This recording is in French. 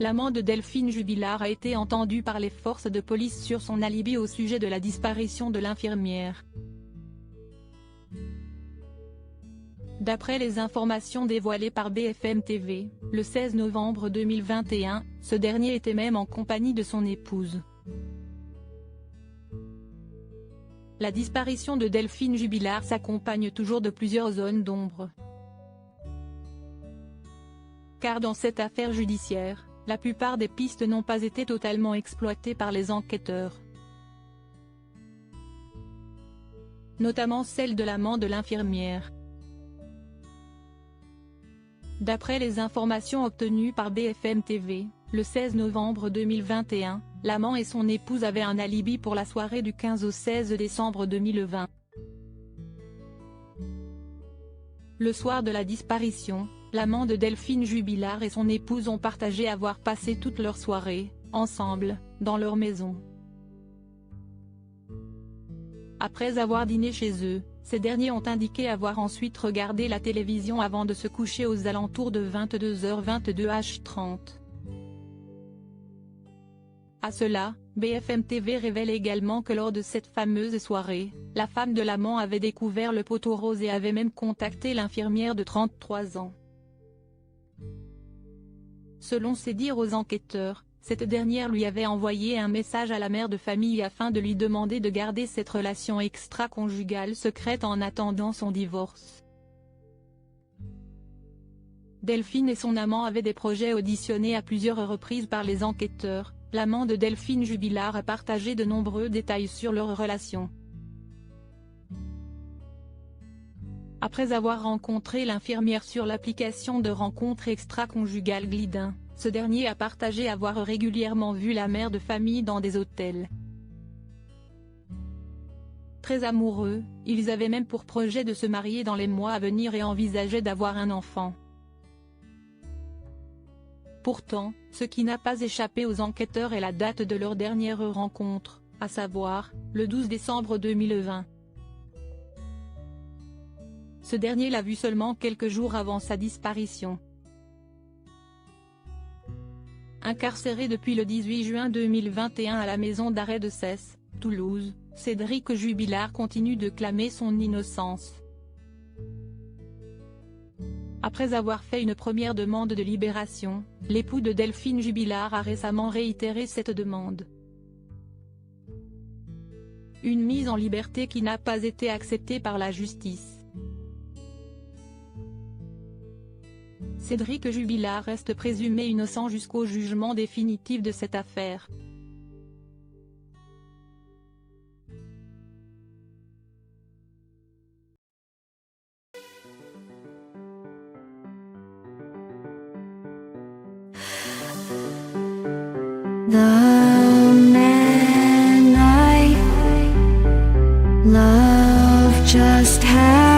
L'amant de Delphine Jubilard a été entendu par les forces de police sur son alibi au sujet de la disparition de l'infirmière. D'après les informations dévoilées par BFM TV, le 16 novembre 2021, ce dernier était même en compagnie de son épouse. La disparition de Delphine Jubilard s'accompagne toujours de plusieurs zones d'ombre. Car dans cette affaire judiciaire, la plupart des pistes n'ont pas été totalement exploitées par les enquêteurs. Notamment celle de l'amant de l'infirmière. D'après les informations obtenues par BFM TV, le 16 novembre 2021, l'amant et son épouse avaient un alibi pour la soirée du 15 au 16 décembre 2020. Le soir de la disparition, l'amant de Delphine Jubilard et son épouse ont partagé avoir passé toute leur soirée, ensemble, dans leur maison. Après avoir dîné chez eux, ces derniers ont indiqué avoir ensuite regardé la télévision avant de se coucher aux alentours de 22h22h30. À cela, BFM TV révèle également que lors de cette fameuse soirée, la femme de l'amant avait découvert le poteau rose et avait même contacté l'infirmière de 33 ans. Selon ses dires aux enquêteurs, cette dernière lui avait envoyé un message à la mère de famille afin de lui demander de garder cette relation extra-conjugale secrète en attendant son divorce. Delphine et son amant avaient des projets auditionnés à plusieurs reprises par les enquêteurs. L'amant de Delphine Jubilard a partagé de nombreux détails sur leur relation. Après avoir rencontré l'infirmière sur l'application de rencontre extra-conjugale Glidin, ce dernier a partagé avoir régulièrement vu la mère de famille dans des hôtels. Très amoureux, ils avaient même pour projet de se marier dans les mois à venir et envisageaient d'avoir un enfant. Pourtant, ce qui n'a pas échappé aux enquêteurs est la date de leur dernière rencontre, à savoir, le 12 décembre 2020. Ce dernier l'a vu seulement quelques jours avant sa disparition. Incarcéré depuis le 18 juin 2021 à la maison d'arrêt de Cesse, Toulouse, Cédric Jubilard continue de clamer son innocence. Après avoir fait une première demande de libération, l'époux de Delphine Jubilard a récemment réitéré cette demande. Une mise en liberté qui n'a pas été acceptée par la justice. Cédric Jubilard reste présumé innocent jusqu'au jugement définitif de cette affaire. The man I love just had